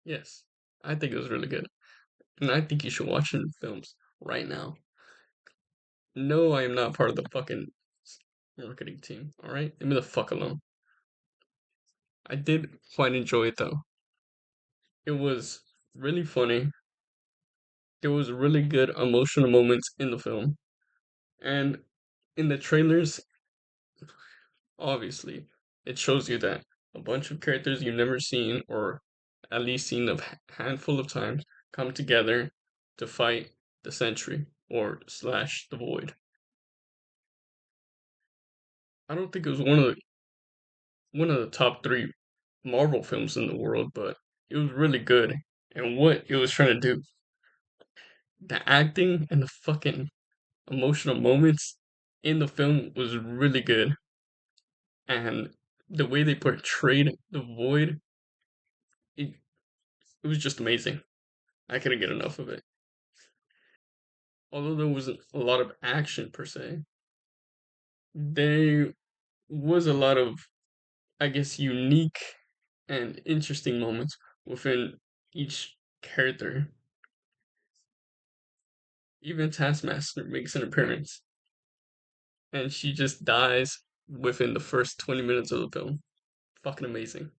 Yes, I think it was really good, and I think you should watch it in films right now. No, I am not part of the fucking marketing team. All right, leave me the fuck alone. I did quite enjoy it though. It was really funny. There was really good emotional moments in the film, and in the trailers, obviously, it shows you that a bunch of characters you've never seen, or at least seen a handful of times, come together to fight the Sentry or slash the Void. I don't think it was one of the top three Marvel films in the world, but it was really good. And what it was trying to do, the acting and the fucking emotional moments in the film was really good. And the way they portrayed the Void, it, it was just amazing. I couldn't get enough of it. Although there wasn't a lot of action per se, there was a lot of, I guess, unique and interesting moments within each character. Even Taskmaster makes an appearance, and she just dies within the first 20 minutes of the film. Fucking amazing.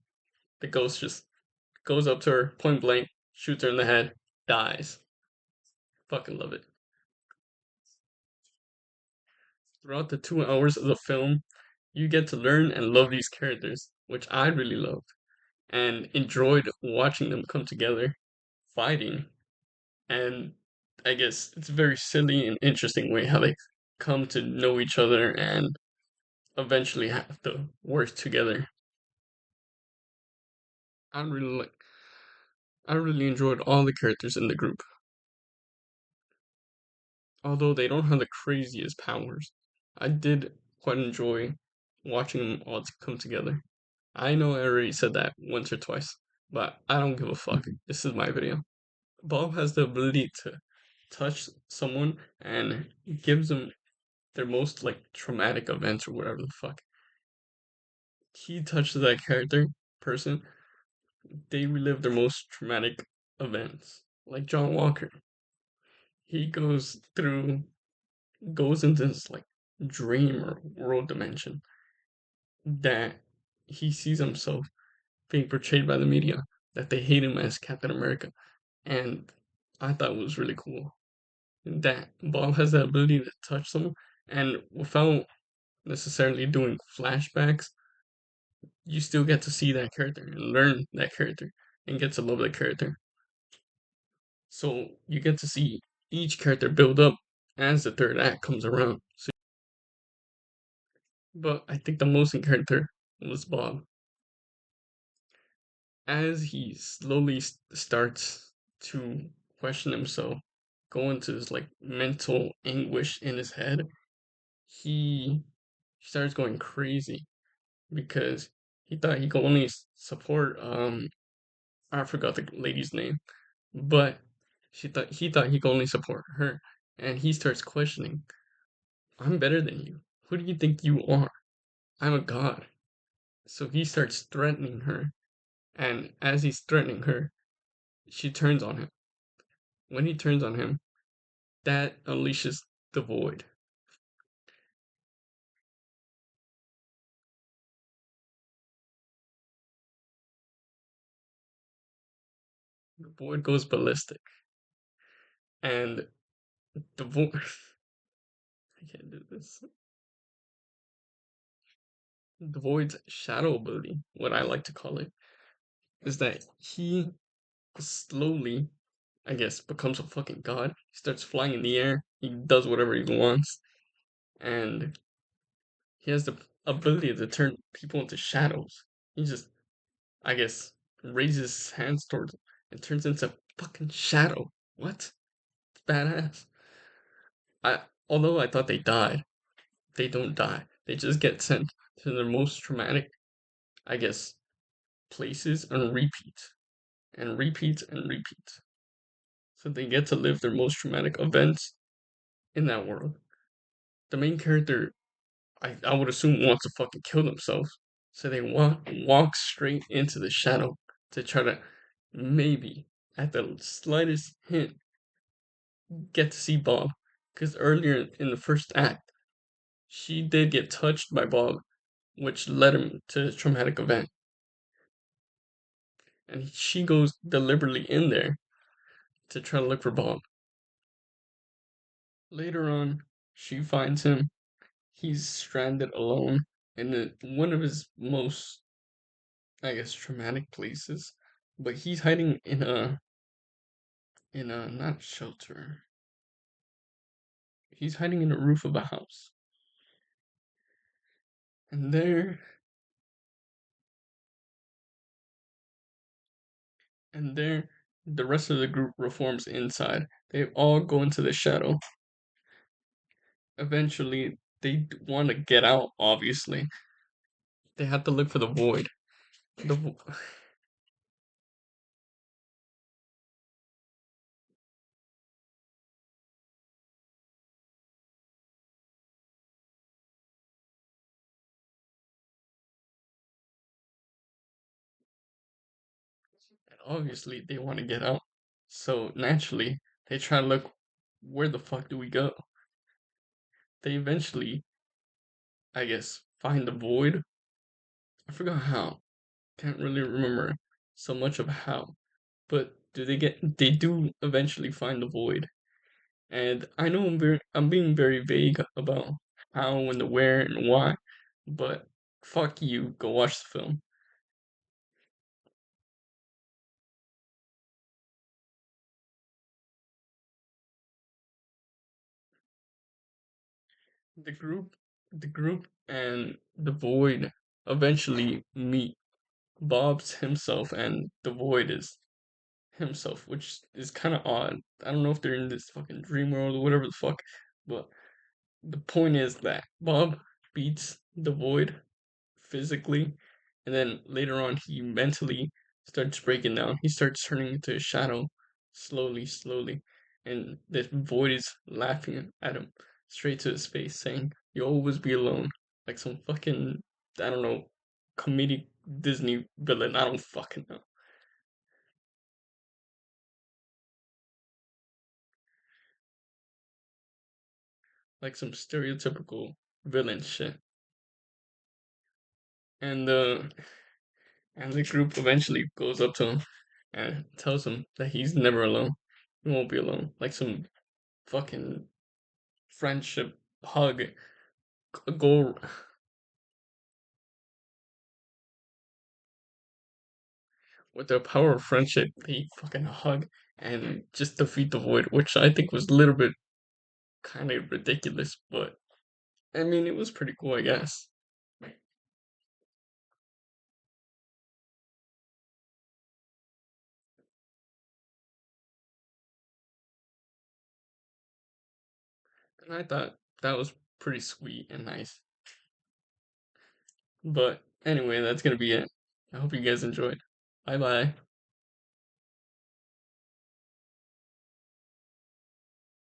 The ghost just goes up to her, point blank, shoots her in the head, dies. Fucking love it. Throughout the 2 hours of the film, you get to learn and love these characters, which I really loved, and enjoyed watching them come together, fighting, and I guess it's a very silly and interesting way how they come to know each other and eventually have to work together. I really like I really enjoyed all the characters in the group, although they don't have the craziest powers. I did quite enjoy watching them all come together. I know I already said that once or twice, but I don't give a fuck. This is my video. Bob has the ability to touch someone and gives them their most like traumatic events or whatever the fuck. He touches that character person, they relive their most traumatic events. Like John Walker, he goes into this like dream or world dimension that he sees himself being portrayed by the media, that they hate him as Captain America, and I thought it was really cool that Bob has the ability to touch someone, and without necessarily doing flashbacks, you still get to see that character and learn that character and get to love that character. So you get to see each character build up as the third act comes around. But I think the most in character was Bob. As he slowly starts to question himself, go into this like mental anguish in his head, he starts going crazy because he thought he could only support I forgot the lady's name, but he thought he could only support her, and he starts questioning, I'm better than you. Who do you think you are? I'm a god. So he starts threatening her, and as he's threatening her, she turns on him. When he turns on him, that unleashes the void. The void goes ballistic, and the void. I can't do this. The void's shadow ability, what I like to call it, is that he slowly, I guess, becomes a fucking god. He starts flying in the air. He does whatever he wants, and he has the ability to turn people into shadows. He just, I guess, raises his hands towards him and turns into a fucking shadow. What? It's badass. I Although I thought they died, they don't die. They just get sent to their most traumatic, I guess, places and repeat and repeat and repeat. So they get to live their most traumatic events in that world. The main character, I would assume, wants to fucking kill themselves. So they walk straight into the shadow to try to maybe at the slightest hint get to see Bob. Because earlier in the first act, she did get touched by Bob, which led him to his traumatic event. And she goes deliberately in there to try to look for Bob. Later on, she finds him. He's stranded alone in one of his most, I guess, traumatic places. But he's hiding in a not shelter. He's hiding in the roof of a house. And there, the rest of the group reforms inside. They all go into the shadow. Eventually, they want to get out, obviously. They have to look for the void. The vo- obviously, they want to get out. So naturally, they try to look, where the fuck do we go? They eventually, I guess, find the void. I forgot how. Can't really remember so much of how. But they do eventually find the void. And I know I'm being very vague about how and the where and why, but fuck you, go watch the film. The group the group and the void eventually meet. Bob's himself and the void is himself, which is kind of odd. I don't know if they're in this fucking dream world or whatever the fuck, but the point is that Bob beats the void physically, and then later on he mentally starts breaking down. He starts turning into a shadow slowly, slowly, and the void is laughing at him straight to his face, saying, "You'll always be alone," like some fucking, I don't know, comedic Disney villain. I don't fucking know, like some stereotypical villain shit. And and the group eventually goes up to him and tells him that he's never alone. He won't be alone. Like some fucking friendship hug. Go with the power of friendship. They fucking hug and just defeat the void, which I think was a little bit kind of ridiculous, but I mean it was pretty cool, I guess. And I thought that was pretty sweet and nice. But anyway, that's gonna be it. I hope you guys enjoyed. Bye bye.